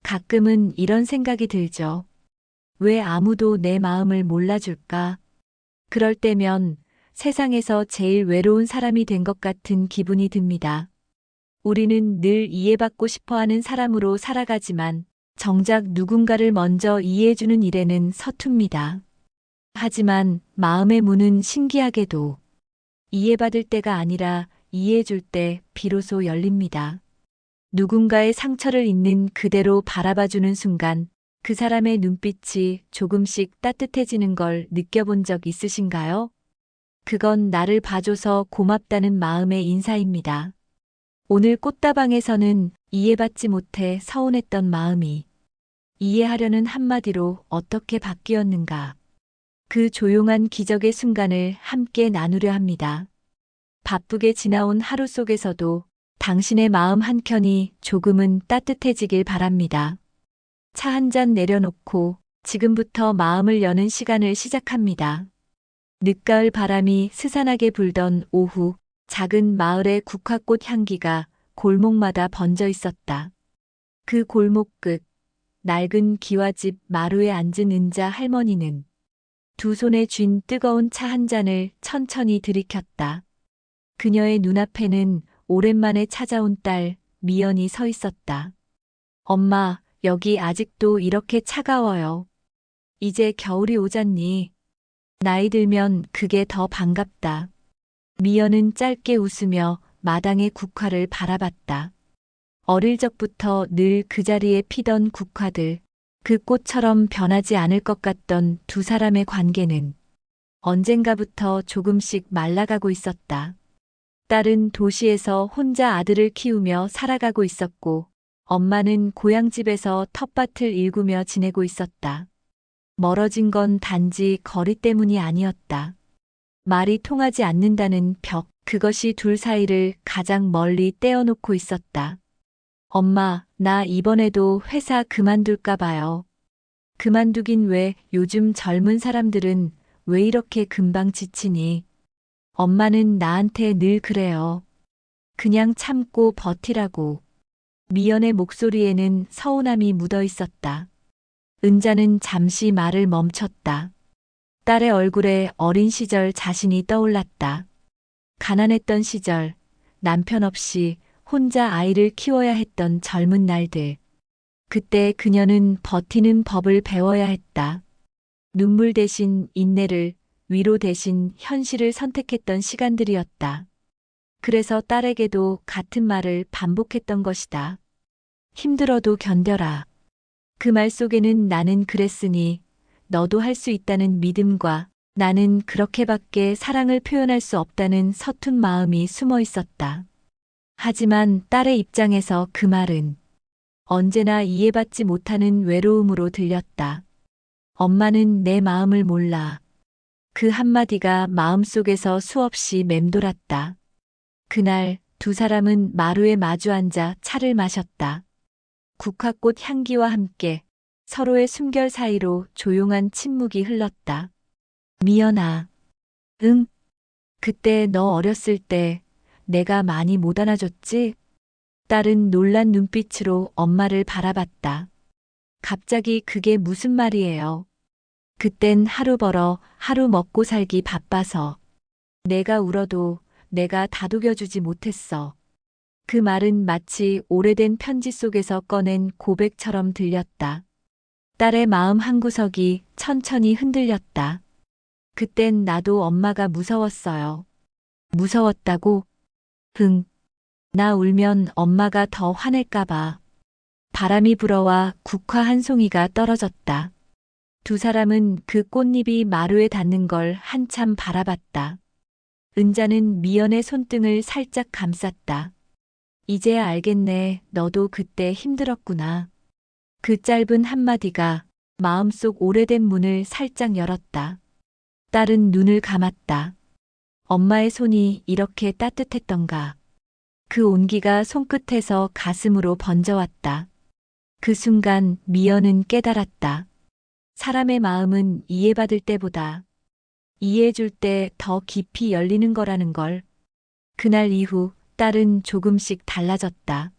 가끔은 이런 생각이 들죠. 왜 아무도 내 마음을 몰라줄까? 그럴 때면 세상에서 제일 외로운 사람이 된 것 같은 기분이 듭니다. 우리는 늘 이해받고 싶어 하는 사람으로 살아가지만 정작 누군가를 먼저 이해해주는 일에는 서툽니다. 하지만 마음의 문은 신기하게도 이해받을 때가 아니라 이해해줄 때 비로소 열립니다. 누군가의 상처를 있는 그대로 바라봐주는 순간 그 사람의 눈빛이 조금씩 따뜻해지는 걸 느껴본 적 있으신가요? 그건 나를 봐줘서 고맙다는 마음의 인사입니다. 오늘 꽃다방에서는 이해받지 못해 서운했던 마음이 이해하려는 한마디로 어떻게 바뀌었는가. 그 조용한 기적의 순간을 함께 나누려 합니다. 바쁘게 지나온 하루 속에서도 당신의 마음 한켠이 조금은 따뜻해지길 바랍니다. 차 한 잔 내려놓고 지금부터 마음을 여는 시간을 시작합니다. 늦가을 바람이 스산하게 불던 오후, 작은 마을의 국화꽃 향기가 골목마다 번져 있었다. 그 골목 끝, 낡은 기와집 마루에 앉은 은자 할머니는 두 손에 쥔 뜨거운 차 한 잔을 천천히 들이켰다. 그녀의 눈앞에는 오랜만에 찾아온 딸, 미연이 서 있었다. 엄마, 여기 아직도 이렇게 차가워요. 이제 겨울이 오잖니. 나이 들면 그게 더 반갑다. 미연은 짧게 웃으며 마당의 국화를 바라봤다. 어릴 적부터 늘 그 자리에 피던 국화들, 그 꽃처럼 변하지 않을 것 같던 두 사람의 관계는 언젠가부터 조금씩 말라가고 있었다. 딸은 도시에서 혼자 아들을 키우며 살아가고 있었고, 엄마는 고향집에서 텃밭을 일구며 지내고 있었다. 멀어진 건 단지 거리 때문이 아니었다. 말이 통하지 않는다는 벽, 그것이 둘 사이를 가장 멀리 떼어놓고 있었다. 엄마, 나 이번에도 회사 그만둘까 봐요. 그만두긴 왜 요즘 젊은 사람들은 왜 이렇게 금방 지치니? 엄마는 나한테 늘 그래요. 그냥 참고 버티라고. 미연의 목소리에는 서운함이 묻어 있었다. 은자는 잠시 말을 멈췄다. 딸의 얼굴에 어린 시절 자신이 떠올랐다. 가난했던 시절, 남편 없이 혼자 아이를 키워야 했던 젊은 날들. 그때 그녀는 버티는 법을 배워야 했다. 눈물 대신 인내를, 위로 대신 현실을 선택했던 시간들이었다. 그래서 딸에게도 같은 말을 반복했던 것이다. 힘들어도 견뎌라. 그 말 속에는 나는 그랬으니 너도 할 수 있다는 믿음과 나는 그렇게밖에 사랑을 표현할 수 없다는 서툰 마음이 숨어 있었다. 하지만 딸의 입장에서 그 말은 언제나 이해받지 못하는 외로움으로 들렸다. 엄마는 내 마음을 몰라. 그 한마디가 마음속에서 수없이 맴돌았다. 그날 두 사람은 마루에 마주 앉아 차를 마셨다. 국화꽃 향기와 함께 서로의 숨결 사이로 조용한 침묵이 흘렀다. 미연아. 응? 그때 너 어렸을 때 내가 많이 못 안아줬지? 딸은 놀란 눈빛으로 엄마를 바라봤다. 갑자기 그게 무슨 말이에요? 그땐 하루 벌어 하루 먹고 살기 바빠서 내가 울어도 내가 다독여주지 못했어. 그 말은 마치 오래된 편지 속에서 꺼낸 고백처럼 들렸다. 딸의 마음 한구석이 천천히 흔들렸다. 그땐 나도 엄마가 무서웠어요. 무서웠다고? 응. 나 울면 엄마가 더 화낼까봐. 바람이 불어와 국화 한 송이가 떨어졌다. 두 사람은 그 꽃잎이 마루에 닿는 걸 한참 바라봤다. 은자는 미연의 손등을 살짝 감쌌다. 이제야 알겠네. 너도 그때 힘들었구나. 그 짧은 한마디가 마음속 오래된 문을 살짝 열었다. 딸은 눈을 감았다. 엄마의 손이 이렇게 따뜻했던가. 그 온기가 손끝에서 가슴으로 번져왔다. 그 순간 미연은 깨달았다. 사람의 마음은 이해받을 때보다 이해해줄 때 더 깊이 열리는 거라는 걸. 그날 이후 딸은 조금씩 달라졌다.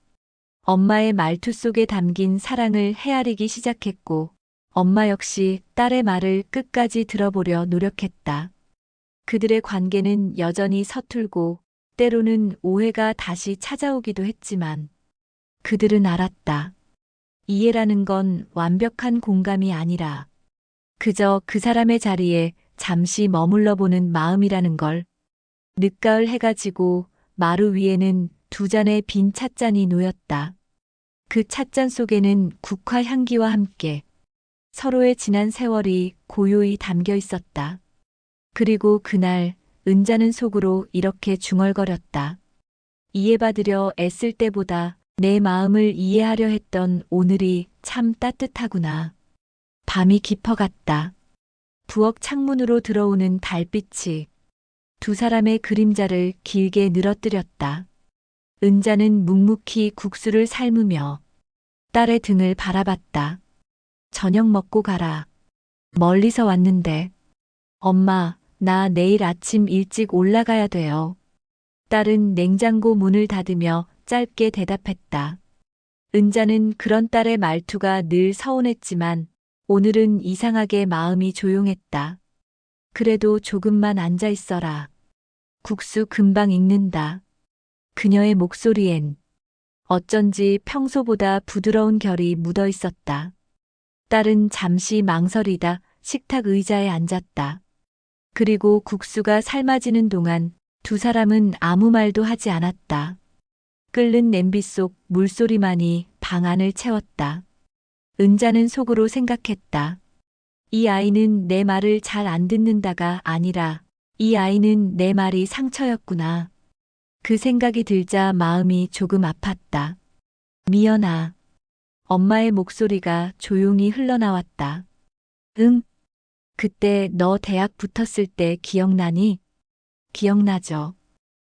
엄마의 말투 속에 담긴 사랑을 헤아리기 시작했고, 엄마 역시 딸의 말을 끝까지 들어보려 노력했다. 그들의 관계는 여전히 서툴고, 때로는 오해가 다시 찾아오기도 했지만, 그들은 알았다. 이해라는 건 완벽한 공감이 아니라, 그저 그 사람의 자리에 잠시 머물러 보는 마음이라는 걸. 늦가을 해가 지고 마루 위에는 두 잔의 빈 찻잔이 놓였다. 그 찻잔 속에는 국화 향기와 함께 서로의 지난 세월이 고요히 담겨 있었다. 그리고 그날 은자는 속으로 이렇게 중얼거렸다. 이해받으려 애쓸 때보다 내 마음을 이해하려 했던 오늘이 참 따뜻하구나. 밤이 깊어갔다. 부엌 창문으로 들어오는 달빛이 두 사람의 그림자를 길게 늘어뜨렸다. 은자는 묵묵히 국수를 삶으며 딸의 등을 바라봤다. 저녁 먹고 가라. 멀리서 왔는데. 엄마, 나 내일 아침 일찍 올라가야 돼요. 딸은 냉장고 문을 닫으며 짧게 대답했다. 은자는 그런 딸의 말투가 늘 서운했지만 오늘은 이상하게 마음이 조용했다. 그래도 조금만 앉아 있어라. 국수 금방 익는다. 그녀의 목소리엔 어쩐지 평소보다 부드러운 결이 묻어 있었다. 딸은 잠시 망설이다 식탁 의자에 앉았다. 그리고 국수가 삶아지는 동안 두 사람은 아무 말도 하지 않았다. 끓는 냄비 속 물소리만이 방 안을 채웠다. 은자는 속으로 생각했다. 이 아이는 내 말을 잘 안 듣는다가 아니라 이 아이는 내 말이 상처였구나. 그 생각이 들자 마음이 조금 아팠다. 미연아. 엄마의 목소리가 조용히 흘러나왔다. 응. 그때 너 대학 붙었을 때 기억나니? 기억나죠.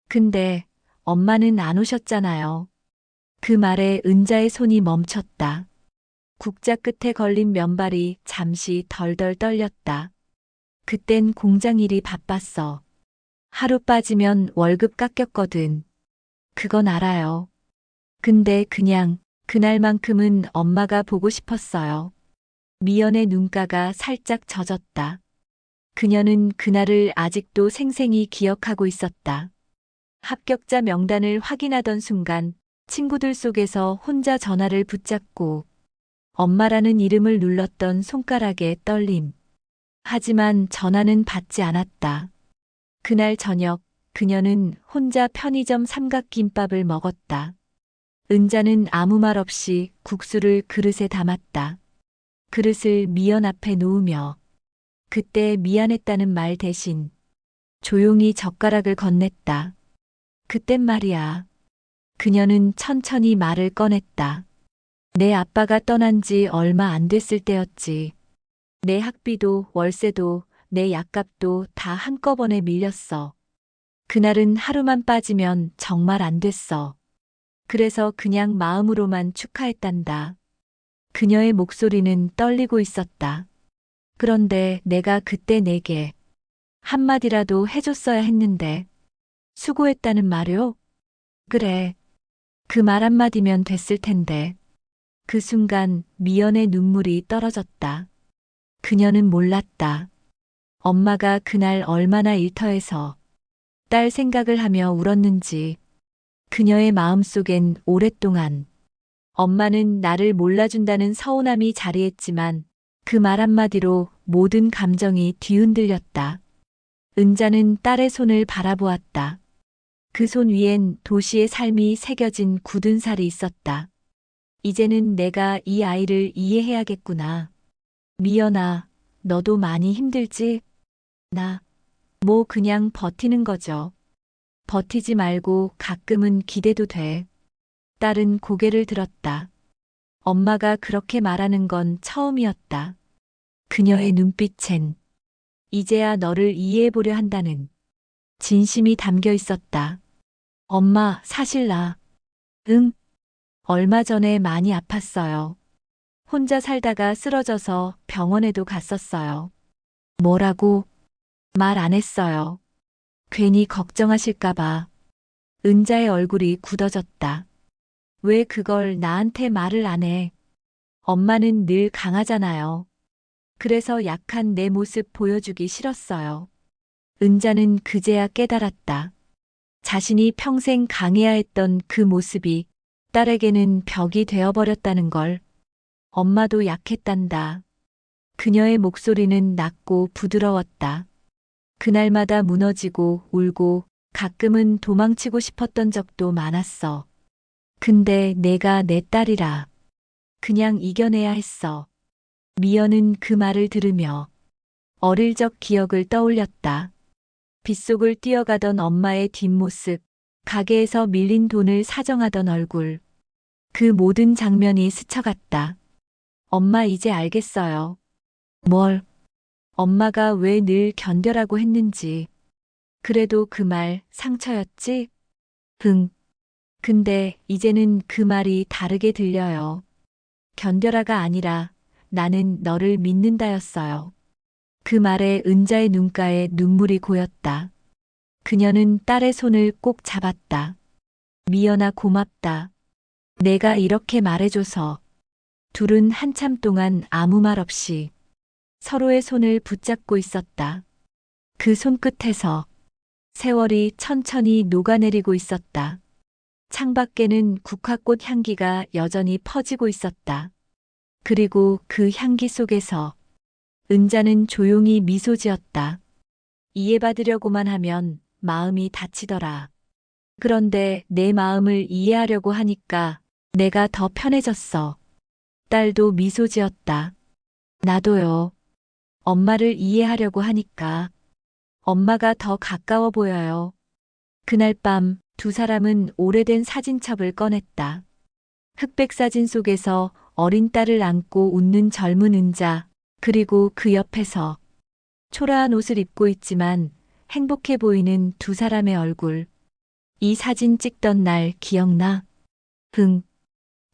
근데 엄마는 안 오셨잖아요. 그 말에 은자의 손이 멈췄다. 국자 끝에 걸린 면발이 잠시 덜덜 떨렸다. 그땐 공장 일이 바빴어. 하루 빠지면 월급 깎였거든. 그건 알아요. 근데 그냥 그날만큼은 엄마가 보고 싶었어요. 미연의 눈가가 살짝 젖었다. 그녀는 그날을 아직도 생생히 기억하고 있었다. 합격자 명단을 확인하던 순간 친구들 속에서 혼자 전화를 붙잡고 엄마라는 이름을 눌렀던 손가락의 떨림. 하지만 전화는 받지 않았다. 그날 저녁 그녀는 혼자 편의점 삼각김밥을 먹었다. 은자는 아무 말 없이 국수를 그릇에 담았다. 그릇을 미연 앞에 놓으며 그때 미안했다는 말 대신 조용히 젓가락을 건넸다. 그땐 말이야. 그녀는 천천히 말을 꺼냈다. 내 아빠가 떠난 지 얼마 안 됐을 때였지. 내 학비도 월세도 내 약값도 다 한꺼번에 밀렸어. 그날은 하루만 빠지면 정말 안 됐어. 그래서 그냥 마음으로만 축하했단다. 그녀의 목소리는 떨리고 있었다. 그런데 내가 그때 내게 한마디라도 해줬어야 했는데. 수고했다는 말요? 그래. 그 말 한마디면 됐을 텐데. 그 순간 미연의 눈물이 떨어졌다. 그녀는 몰랐다. 엄마가 그날 얼마나 일터에서 딸 생각을 하며 울었는지. 그녀의 마음속엔 오랫동안 엄마는 나를 몰라준다는 서운함이 자리했지만 그 말 한마디로 모든 감정이 뒤흔들렸다. 은자는 딸의 손을 바라보았다. 그 손 위엔 도시의 삶이 새겨진 굳은 살이 있었다. 이제는 내가 이 아이를 이해해야겠구나. 미연아, 너도 많이 힘들지? 뭐 그냥 버티는 거죠. 버티지 말고 가끔은 기대도 돼. 딸은 고개를 들었다. 엄마가 그렇게 말하는 건 처음이었다. 그녀의 눈빛엔 이제야 너를 이해해보려 한다는 진심이 담겨 있었다. 엄마, 사실 응, 얼마 전에 많이 아팠어요. 혼자 살다가 쓰러져서 병원에도 갔었어요. 뭐라고? 말 안 했어요. 괜히 걱정하실까봐. 은자의 얼굴이 굳어졌다. 왜 그걸 나한테 말을 안 해? 엄마는 늘 강하잖아요. 그래서 약한 내 모습 보여주기 싫었어요. 은자는 그제야 깨달았다. 자신이 평생 강해야 했던 그 모습이 딸에게는 벽이 되어버렸다는 걸. 엄마도 약했단다. 그녀의 목소리는 낮고 부드러웠다. 그날마다 무너지고 울고 가끔은 도망치고 싶었던 적도 많았어. 근데 내가 내 딸이라 그냥 이겨내야 했어. 미연은 그 말을 들으며 어릴 적 기억을 떠올렸다. 빗속을 뛰어가던 엄마의 뒷모습, 가게에서 밀린 돈을 사정하던 얼굴. 그 모든 장면이 스쳐갔다. 엄마 이제 알겠어요. 뭘? 엄마가 왜 늘 견뎌라고 했는지. 그래도 그 말 상처였지? 흥. 근데 이제는 그 말이 다르게 들려요. 견뎌라가 아니라 나는 너를 믿는다였어요. 그 말에 은자의 눈가에 눈물이 고였다. 그녀는 딸의 손을 꼭 잡았다. 미연아 고맙다. 내가 이렇게 말해줘서. 둘은 한참 동안 아무 말 없이 서로의 손을 붙잡고 있었다. 그 손끝에서 세월이 천천히 녹아내리고 있었다. 창밖에는 국화꽃 향기가 여전히 퍼지고 있었다. 그리고 그 향기 속에서 은자는 조용히 미소 지었다. 이해받으려고만 하면 마음이 다치더라. 그런데 내 마음을 이해하려고 하니까 내가 더 편해졌어. 딸도 미소 지었다. 나도요. 엄마를 이해하려고 하니까 엄마가 더 가까워 보여요. 그날 밤 두 사람은 오래된 사진첩을 꺼냈다. 흑백 사진 속에서 어린 딸을 안고 웃는 젊은 은자, 그리고 그 옆에서 초라한 옷을 입고 있지만 행복해 보이는 두 사람의 얼굴. 이 사진 찍던 날 기억나? 흥.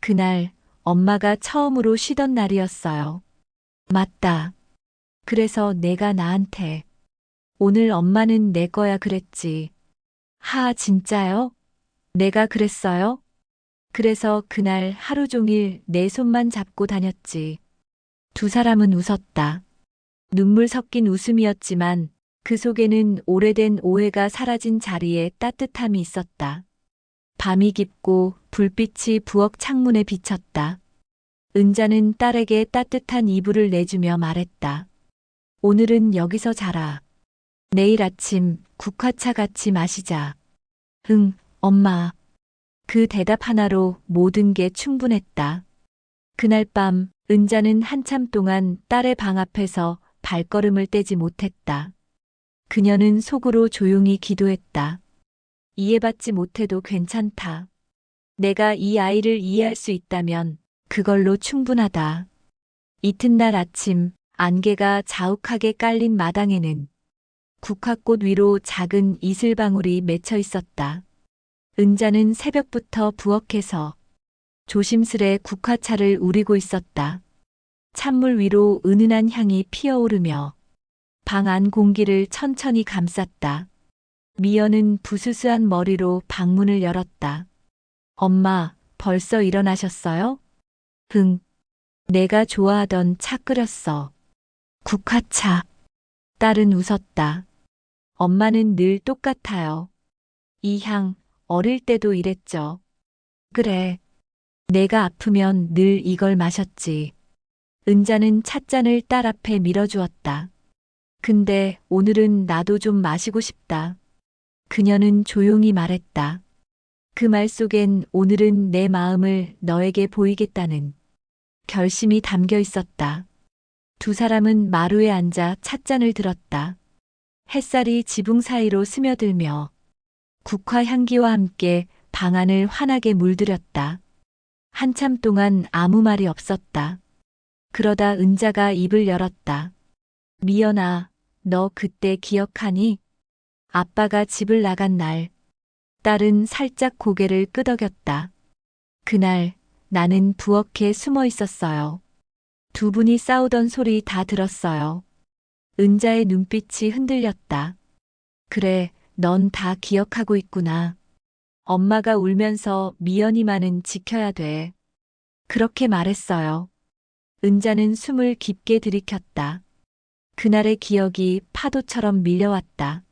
그날 엄마가 처음으로 쉬던 날이었어요. 맞다. 그래서 내가 나한테 오늘 엄마는 내 거야 그랬지. 하, 진짜요? 내가 그랬어요? 그래서 그날 하루 종일 내 손만 잡고 다녔지. 두 사람은 웃었다. 눈물 섞인 웃음이었지만 그 속에는 오래된 오해가 사라진 자리에 따뜻함이 있었다. 밤이 깊고 불빛이 부엌 창문에 비쳤다. 은자는 딸에게 따뜻한 이불을 내주며 말했다. 오늘은 여기서 자라. 내일 아침 국화차 같이 마시자. 응, 엄마. 그 대답 하나로 모든 게 충분했다. 그날 밤 은자는 한참 동안 딸의 방 앞에서 발걸음을 떼지 못했다. 그녀는 속으로 조용히 기도했다. 이해받지 못해도 괜찮다. 내가 이 아이를 이해할 수 있다면 그걸로 충분하다. 이튿날 아침 안개가 자욱하게 깔린 마당에는 국화꽃 위로 작은 이슬방울이 맺혀 있었다. 은자는 새벽부터 부엌에서 조심스레 국화차를 우리고 있었다. 찬물 위로 은은한 향이 피어오르며 방 안 공기를 천천히 감쌌다. 미연은 부스스한 머리로 방문을 열었다. 엄마, 벌써 일어나셨어요? 흥. 내가 좋아하던 차 끓였어. 국화차. 딸은 웃었다. 엄마는 늘 똑같아요. 이 향, 어릴 때도 이랬죠. 그래. 내가 아프면 늘 이걸 마셨지. 은자는 찻잔을 딸 앞에 밀어주었다. 근데 오늘은 나도 좀 마시고 싶다. 그녀는 조용히 말했다. 그 말 속엔 오늘은 내 마음을 너에게 보이겠다는 결심이 담겨 있었다. 두 사람은 마루에 앉아 찻잔을 들었다. 햇살이 지붕 사이로 스며들며 국화 향기와 함께 방 안을 환하게 물들였다. 한참 동안 아무 말이 없었다. 그러다 은자가 입을 열었다. 미연아, 너 그때 기억하니? 아빠가 집을 나간 날. 딸은 살짝 고개를 끄덕였다. 그날 나는 부엌에 숨어 있었어요. 두 분이 싸우던 소리 다 들었어요. 은자의 눈빛이 흔들렸다. 그래, 넌 다 기억하고 있구나. 엄마가 울면서 미연이만은 지켜야 돼. 그렇게 말했어요. 은자는 숨을 깊게 들이켰다. 그날의 기억이 파도처럼 밀려왔다.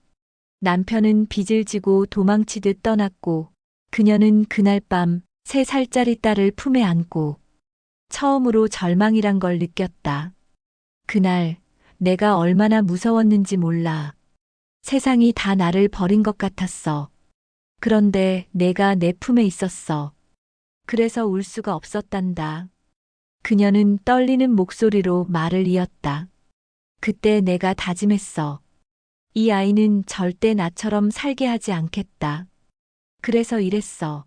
남편은 빚을 지고 도망치듯 떠났고, 그녀는 그날 밤 3살짜리 딸을 품에 안고 처음으로 절망이란 걸 느꼈다. 그날 내가 얼마나 무서웠는지 몰라. 세상이 다 나를 버린 것 같았어. 그런데 내가 내 품에 있었어. 그래서 울 수가 없었단다. 그녀는 떨리는 목소리로 말을 이었다. 그때 내가 다짐했어. 이 아이는 절대 나처럼 살게 하지 않겠다. 그래서 이랬어.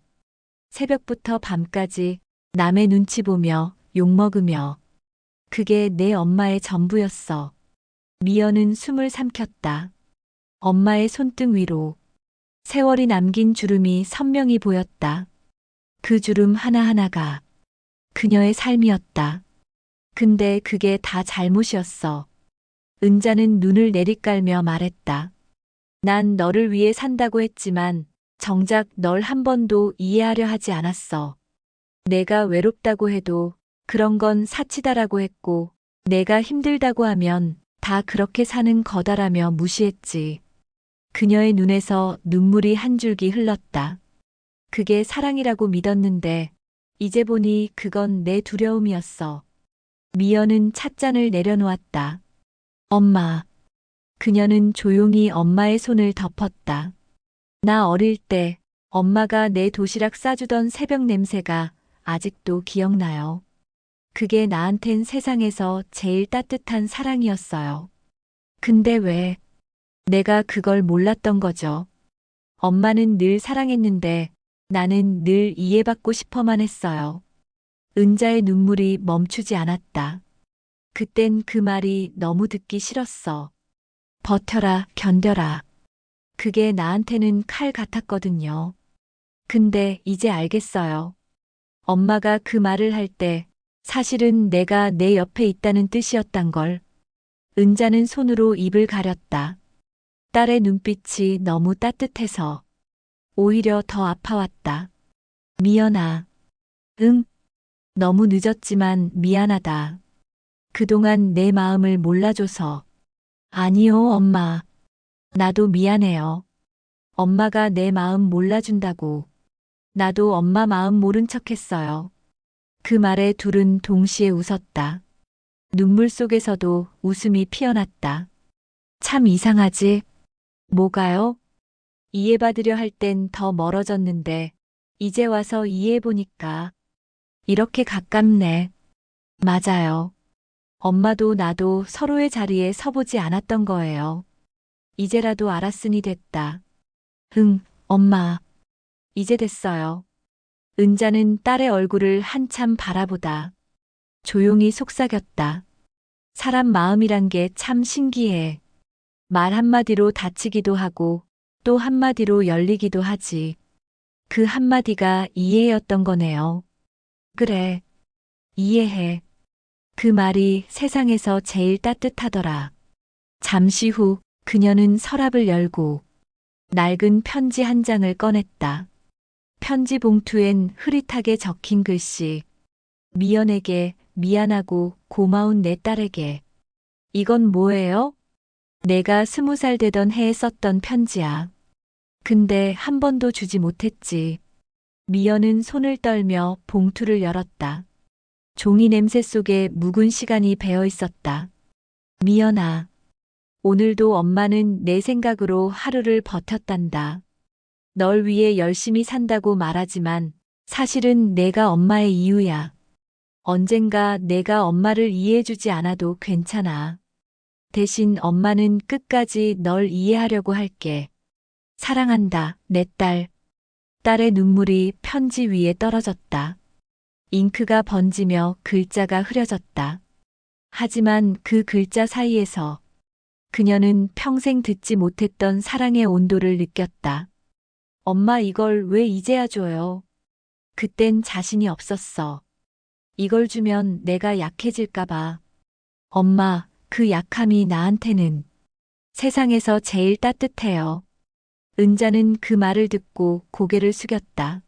새벽부터 밤까지 남의 눈치 보며 욕먹으며. 그게 내 엄마의 전부였어. 미연은 숨을 삼켰다. 엄마의 손등 위로 세월이 남긴 주름이 선명히 보였다. 그 주름 하나하나가 그녀의 삶이었다. 근데 그게 다 잘못이었어. 은자는 눈을 내리깔며 말했다. 난 너를 위해 산다고 했지만 정작 널 한 번도 이해하려 하지 않았어. 내가 외롭다고 해도 그런 건 사치다라고 했고, 내가 힘들다고 하면 다 그렇게 사는 거다라며 무시했지. 그녀의 눈에서 눈물이 한 줄기 흘렀다. 그게 사랑이라고 믿었는데, 이제 보니 그건 내 두려움이었어. 미연은 찻잔을 내려놓았다. 엄마. 그녀는 조용히 엄마의 손을 덮었다. 나 어릴 때 엄마가 내 도시락 싸주던 새벽 냄새가 아직도 기억나요. 그게 나한텐 세상에서 제일 따뜻한 사랑이었어요. 근데 왜 내가 그걸 몰랐던 거죠? 엄마는 늘 사랑했는데 나는 늘 이해받고 싶어만 했어요. 은자의 눈물이 멈추지 않았다. 그땐 그 말이 너무 듣기 싫었어. 버텨라, 견뎌라. 그게 나한테는 칼 같았거든요. 근데 이제 알겠어요. 엄마가 그 말을 할 때 사실은 내가 내 옆에 있다는 뜻이었단 걸. 은자는 손으로 입을 가렸다. 딸의 눈빛이 너무 따뜻해서 오히려 더 아파왔다. 미연아. 응, 너무 늦었지만 미안하다. 그동안 내 마음을 몰라줘서. 아니요, 엄마. 나도 미안해요. 엄마가 내 마음 몰라준다고. 나도 엄마 마음 모른 척했어요. 그 말에 둘은 동시에 웃었다. 눈물 속에서도 웃음이 피어났다. 참 이상하지? 뭐가요? 이해받으려 할 땐 더 멀어졌는데, 이제 와서 이해해보니까 이렇게 가깝네. 맞아요. 엄마도 나도 서로의 자리에 서보지 않았던 거예요. 이제라도 알았으니 됐다. 응, 엄마. 이제 됐어요. 은자는 딸의 얼굴을 한참 바라보다 조용히 속삭였다. 사람 마음이란 게 참 신기해. 말 한마디로 다치기도 하고 또 한마디로 열리기도 하지. 그 한마디가 이해였던 거네요. 그래, 이해해. 그 말이 세상에서 제일 따뜻하더라. 잠시 후 그녀는 서랍을 열고 낡은 편지 한 장을 꺼냈다. 편지 봉투엔 흐릿하게 적힌 글씨. 미연에게 미안하고 고마운 내 딸에게. 이건 뭐예요? 내가 20살 되던 해에 썼던 편지야. 근데 한 번도 주지 못했지. 미연은 손을 떨며 봉투를 열었다. 종이 냄새 속에 묵은 시간이 배어 있었다. 미연아, 오늘도 엄마는 내 생각으로 하루를 버텼단다. 널 위해 열심히 산다고 말하지만 사실은 내가 엄마의 이유야. 언젠가 내가 엄마를 이해해주지 않아도 괜찮아. 대신 엄마는 끝까지 널 이해하려고 할게. 사랑한다, 내 딸. 딸의 눈물이 편지 위에 떨어졌다. 잉크가 번지며 글자가 흐려졌다. 하지만 그 글자 사이에서 그녀는 평생 듣지 못했던 사랑의 온도를 느꼈다. 엄마 이걸 왜 이제야 줘요? 그땐 자신이 없었어. 이걸 주면 내가 약해질까봐. 엄마, 그 약함이 나한테는 세상에서 제일 따뜻해요. 은자는 그 말을 듣고 고개를 숙였다.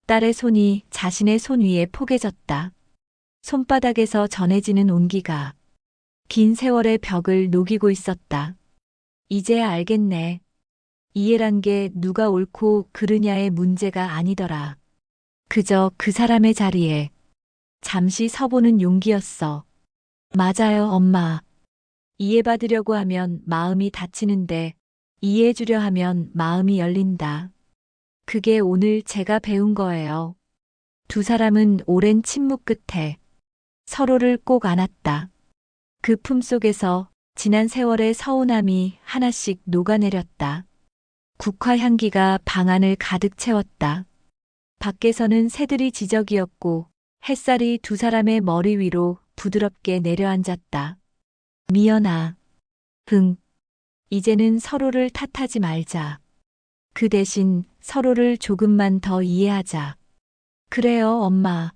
딸의 손이 자신의 손 위에 포개졌다. 손바닥에서 전해지는 온기가 긴 세월의 벽을 녹이고 있었다. 이제야 알겠네. 이해란 게 누가 옳고 그르냐의 문제가 아니더라. 그저 그 사람의 자리에 잠시 서보는 용기였어. 맞아요, 엄마. 이해받으려고 하면 마음이 닫히는데 이해해주려 하면 마음이 열린다. 그게 오늘 제가 배운 거예요. 두 사람은 오랜 침묵 끝에 서로를 꼭 안았다. 그 품속에서 지난 세월의 서운함이 하나씩 녹아내렸다. 국화 향기가 방 안을 가득 채웠다. 밖에서는 새들이 지저귀었고 햇살이 두 사람의 머리 위로 부드럽게 내려앉았다. 미연아. 흥. 이제는 서로를 탓하지 말자. 그 대신 서로를 조금만 더 이해하자. 그래요, 엄마.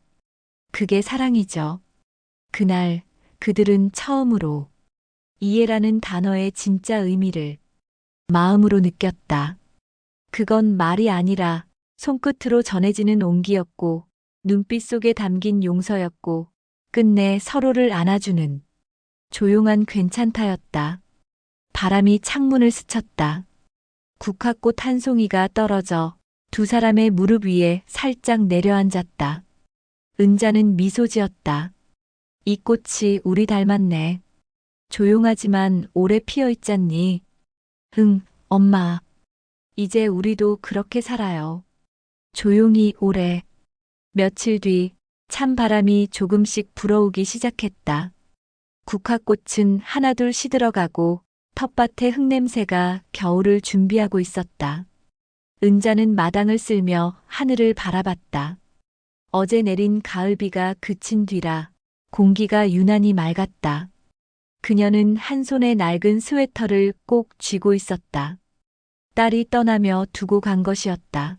그게 사랑이죠. 그날 그들은 처음으로 이해라는 단어의 진짜 의미를 마음으로 느꼈다. 그건 말이 아니라 손끝으로 전해지는 온기였고 눈빛 속에 담긴 용서였고 끝내 서로를 안아주는 조용한 괜찮다였다. 바람이 창문을 스쳤다. 국화꽃 한 송이가 떨어져 두 사람의 무릎 위에 살짝 내려앉았다. 은자는 미소 지었다. 이 꽃이 우리 닮았네. 조용하지만 오래 피어 있잖니. 응, 엄마. 이제 우리도 그렇게 살아요. 조용히 오래. 며칠 뒤 찬바람이 조금씩 불어오기 시작했다. 국화꽃은 하나둘 시들어가고 텃밭의 흙냄새가 겨울을 준비하고 있었다. 은자는 마당을 쓸며 하늘을 바라봤다. 어제 내린 가을비가 그친 뒤라 공기가 유난히 맑았다. 그녀는 한 손에 낡은 스웨터를 꼭 쥐고 있었다. 딸이 떠나며 두고 간 것이었다.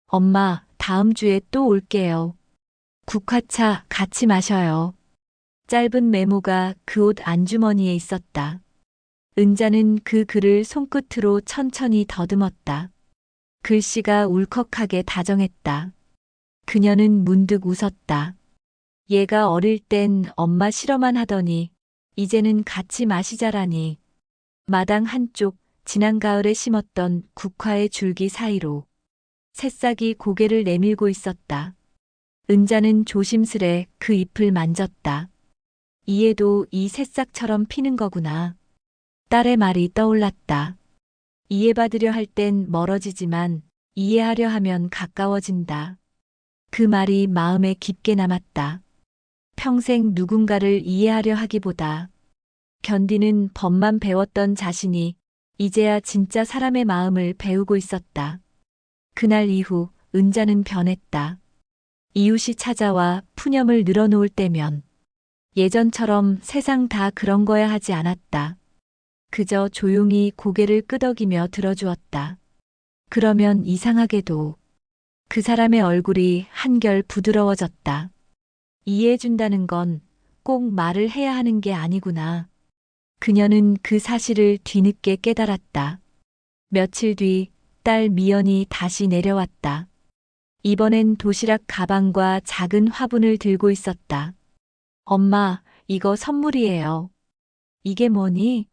엄마, 다음 주에 또 올게요. 국화차 같이 마셔요. 짧은 메모가 그 옷 안주머니에 있었다. 은자는 그 글을 손끝으로 천천히 더듬었다. 글씨가 울컥하게 다정했다. 그녀는 문득 웃었다. 얘가 어릴 땐 엄마 싫어만 하더니 이제는 같이 마시자라니. 마당 한쪽 지난 가을에 심었던 국화의 줄기 사이로 새싹이 고개를 내밀고 있었다. 은자는 조심스레 그 잎을 만졌다. 이해도 이 새싹처럼 피는 거구나. 딸의 말이 떠올랐다. 이해받으려 할 땐 멀어지지만 이해하려 하면 가까워진다. 그 말이 마음에 깊게 남았다. 평생 누군가를 이해하려 하기보다 견디는 법만 배웠던 자신이 이제야 진짜 사람의 마음을 배우고 있었다. 그날 이후 은자는 변했다. 이웃이 찾아와 푸념을 늘어놓을 때면 예전처럼 세상 다 그런 거야 하지 않았다. 그저 조용히 고개를 끄덕이며 들어주었다. 그러면 이상하게도 그 사람의 얼굴이 한결 부드러워졌다. 이해해준다는 건 꼭 말을 해야 하는 게 아니구나. 그녀는 그 사실을 뒤늦게 깨달았다. 며칠 뒤 딸 미연이 다시 내려왔다. 이번엔 도시락 가방과 작은 화분을 들고 있었다. 엄마, 이거 선물이에요. 이게 뭐니?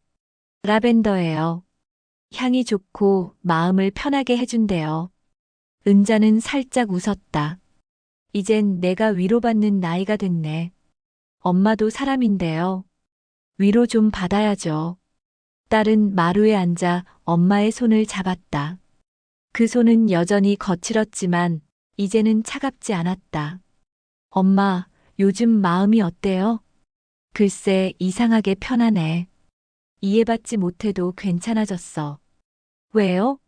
라벤더예요. 향이 좋고 마음을 편하게 해준대요. 은자는 살짝 웃었다. 이젠 내가 위로받는 나이가 됐네. 엄마도 사람인데요. 위로 좀 받아야죠. 딸은 마루에 앉아 엄마의 손을 잡았다. 그 손은 여전히 거칠었지만 이제는 차갑지 않았다. 엄마, 요즘 마음이 어때요? 글쎄, 이상하게 편하네. 이해받지 못해도 괜찮아졌어. 왜요?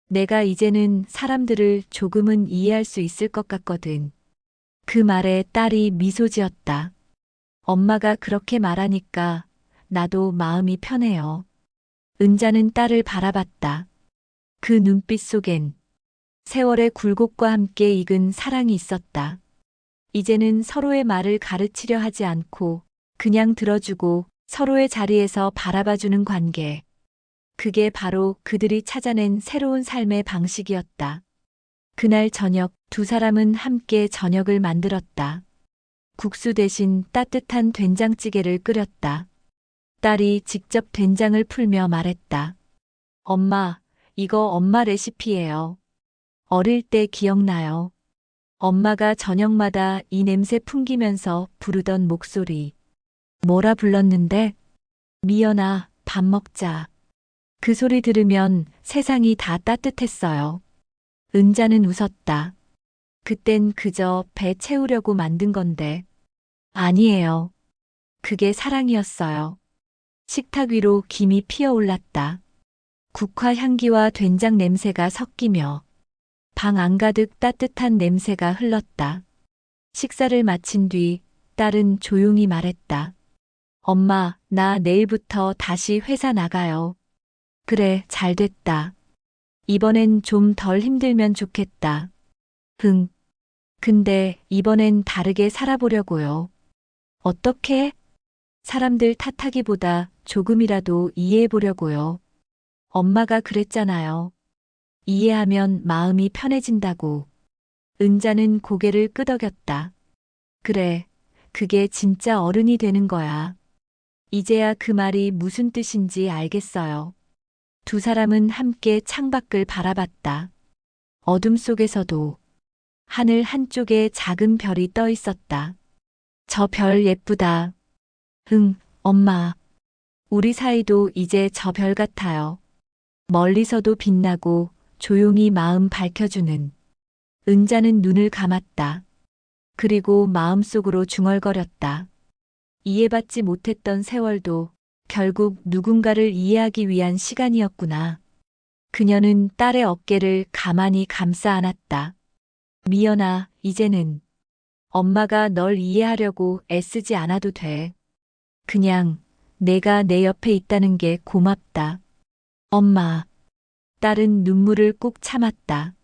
내가 이제는 사람들을 조금은 이해할 수 있을 것 같거든. 그 말에 딸이 미소 지었다. 엄마가 그렇게 말하니까 나도 마음이 편해요. 은자는 딸을 바라봤다. 그 눈빛 속엔 세월의 굴곡과 함께 익은 사랑이 있었다. 이제는 서로의 말을 가르치려 하지 않고 그냥 들어주고 서로의 자리에서 바라봐주는 관계. 그게 바로 그들이 찾아낸 새로운 삶의 방식이었다. 그날 저녁 두 사람은 함께 저녁을 만들었다. 국수 대신 따뜻한 된장찌개를 끓였다. 딸이 직접 된장을 풀며 말했다. 엄마, 이거 엄마 레시피예요. 어릴 때 기억나요? 엄마가 저녁마다 이 냄새 풍기면서 부르던 목소리. 뭐라 불렀는데? 미연아, 밥 먹자. 그 소리 들으면 세상이 다 따뜻했어요. 은자는 웃었다. 그땐 그저 배 채우려고 만든 건데. 아니에요. 그게 사랑이었어요. 식탁 위로 김이 피어올랐다. 국화 향기와 된장 냄새가 섞이며 방 안가득 따뜻한 냄새가 흘렀다. 식사를 마친 뒤 딸은 조용히 말했다. 엄마, 나 내일부터 다시 회사 나가요. 그래, 잘 됐다. 이번엔 좀 덜 힘들면 좋겠다. 흥. 근데 이번엔 다르게 살아보려고요. 어떻게? 사람들 탓하기보다 조금이라도 이해해보려고요. 엄마가 그랬잖아요. 이해하면 마음이 편해진다고. 은자는 고개를 끄덕였다. 그래, 그게 진짜 어른이 되는 거야. 이제야 그 말이 무슨 뜻인지 알겠어요. 두 사람은 함께 창밖을 바라봤다. 어둠 속에서도 하늘 한쪽에 작은 별이 떠 있었다. 저 별 예쁘다. 응, 엄마. 우리 사이도 이제 저 별 같아요. 멀리서도 빛나고 조용히 마음 밝혀주는. 은자는 눈을 감았다. 그리고 마음속으로 중얼거렸다. 이해받지 못했던 세월도 결국 누군가를 이해하기 위한 시간이었구나. 그녀는 딸의 어깨를 가만히 감싸 안았다. 미연아, 이제는 엄마가 널 이해하려고 애쓰지 않아도 돼. 그냥 내가 내 옆에 있다는 게 고맙다. 엄마. 딸은 눈물을 꾹 참았다.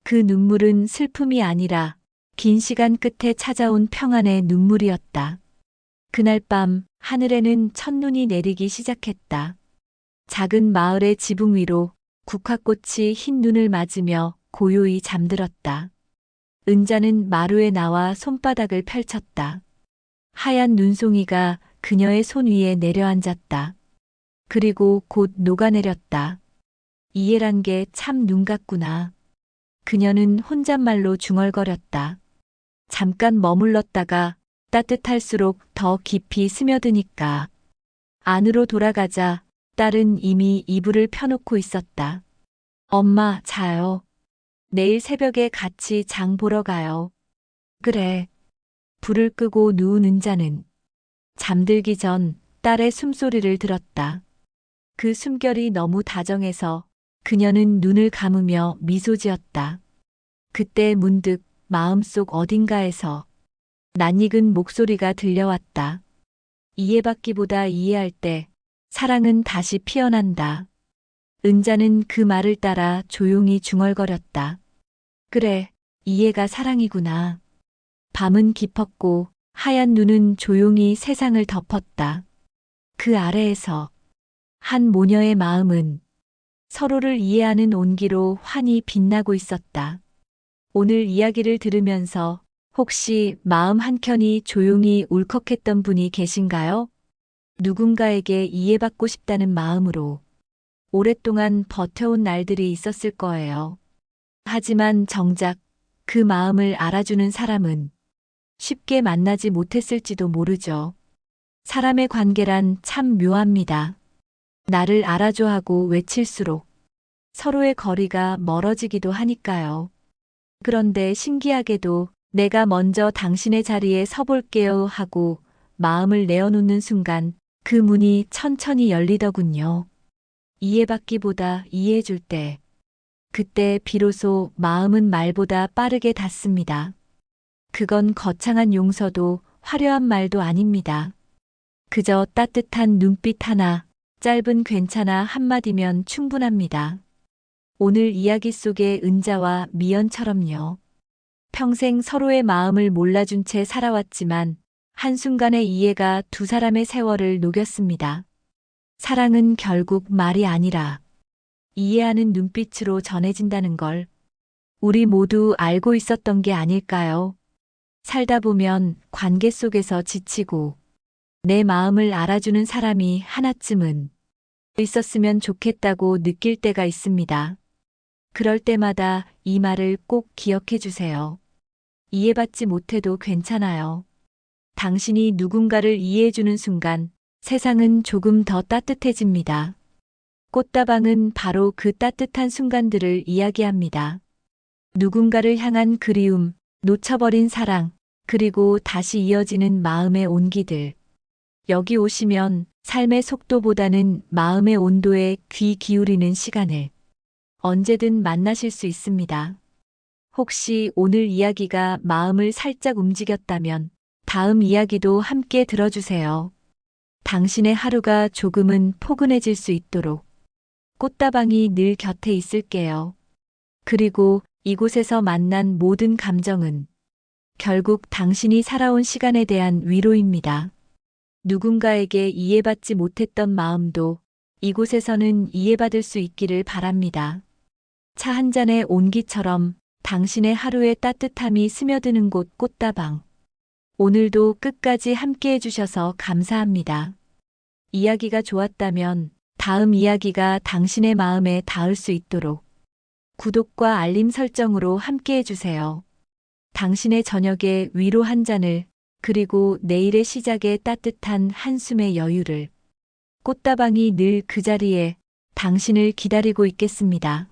그 눈물은 슬픔이 아니라 긴 시간 끝에 찾아온 평안의 눈물이었다. 그날 밤 하늘에는 첫눈이 내리기 시작했다. 작은 마을의 지붕 위로 국화꽃이 흰 눈을 맞으며 고요히 잠들었다. 은자는 마루에 나와 손바닥을 펼쳤다. 하얀 눈송이가 그녀의 손 위에 내려앉았다. 그리고 곧 녹아내렸다. 이해란 게 참 눈 같구나. 그녀는 혼잣말로 중얼거렸다. 잠깐 머물렀다가 따뜻할수록 더 깊이 스며드니까. 안으로 돌아가자 딸은 이미 이불을 펴놓고 있었다. 엄마, 자요. 내일 새벽에 같이 장 보러 가요. 그래. 불을 끄고 누운 은자는 잠들기 전 딸의 숨소리를 들었다. 그 숨결이 너무 다정해서 그녀는 눈을 감으며 미소 지었다. 그때 문득 마음속 어딘가에서 낯익은 목소리가 들려왔다. 이해받기보다 이해할 때 사랑은 다시 피어난다. 은자는 그 말을 따라 조용히 중얼거렸다. 그래, 이해가 사랑이구나. 밤은 깊었고 하얀 눈은 조용히 세상을 덮었다. 그 아래에서 한 모녀의 마음은 서로를 이해하는 온기로 환히 빛나고 있었다. 오늘 이야기를 들으면서 혹시 마음 한켠이 조용히 울컥했던 분이 계신가요? 누군가에게 이해받고 싶다는 마음으로 오랫동안 버텨온 날들이 있었을 거예요. 하지만 정작 그 마음을 알아주는 사람은 쉽게 만나지 못했을지도 모르죠. 사람의 관계란 참 묘합니다. 나를 알아줘 하고 외칠수록 서로의 거리가 멀어지기도 하니까요. 그런데 신기하게도 내가 먼저 당신의 자리에 서볼게요 하고 마음을 내어놓는 순간 그 문이 천천히 열리더군요. 이해받기보다 이해해줄 때, 그때 비로소 마음은 말보다 빠르게 닿습니다. 그건 거창한 용서도 화려한 말도 아닙니다. 그저 따뜻한 눈빛 하나, 짧은 괜찮아 한마디면 충분합니다. 오늘 이야기 속의 은자와 미연처럼요. 평생 서로의 마음을 몰라준 채 살아왔지만 한순간의 이해가 두 사람의 세월을 녹였습니다. 사랑은 결국 말이 아니라 이해하는 눈빛으로 전해진다는 걸 우리 모두 알고 있었던 게 아닐까요? 살다 보면 관계 속에서 지치고 내 마음을 알아주는 사람이 하나쯤은 있었으면 좋겠다고 느낄 때가 있습니다. 그럴 때마다 이 말을 꼭 기억해 주세요. 이해받지 못해도 괜찮아요. 당신이 누군가를 이해해주는 순간 세상은 조금 더 따뜻해집니다. 꽃다방은 바로 그 따뜻한 순간들을 이야기합니다. 누군가를 향한 그리움, 놓쳐버린 사랑, 그리고 다시 이어지는 마음의 온기들. 여기 오시면 삶의 속도보다는 마음의 온도에 귀 기울이는 시간을 언제든 만나실 수 있습니다. 혹시 오늘 이야기가 마음을 살짝 움직였다면 다음 이야기도 함께 들어주세요. 당신의 하루가 조금은 포근해질 수 있도록 꽃다방이 늘 곁에 있을게요. 그리고 이곳에서 만난 모든 감정은 결국 당신이 살아온 시간에 대한 위로입니다. 누군가에게 이해받지 못했던 마음도 이곳에서는 이해받을 수 있기를 바랍니다. 차 한 잔의 온기처럼 당신의 하루의 따뜻함이 스며드는 곳 꽃다방. 오늘도 끝까지 함께 해주셔서 감사합니다. 이야기가 좋았다면 다음 이야기가 당신의 마음에 닿을 수 있도록 구독과 알림 설정으로 함께 해주세요. 당신의 저녁에 위로 한 잔을, 그리고 내일의 시작에 따뜻한 한숨의 여유를. 꽃다방이 늘 그 자리에 당신을 기다리고 있겠습니다.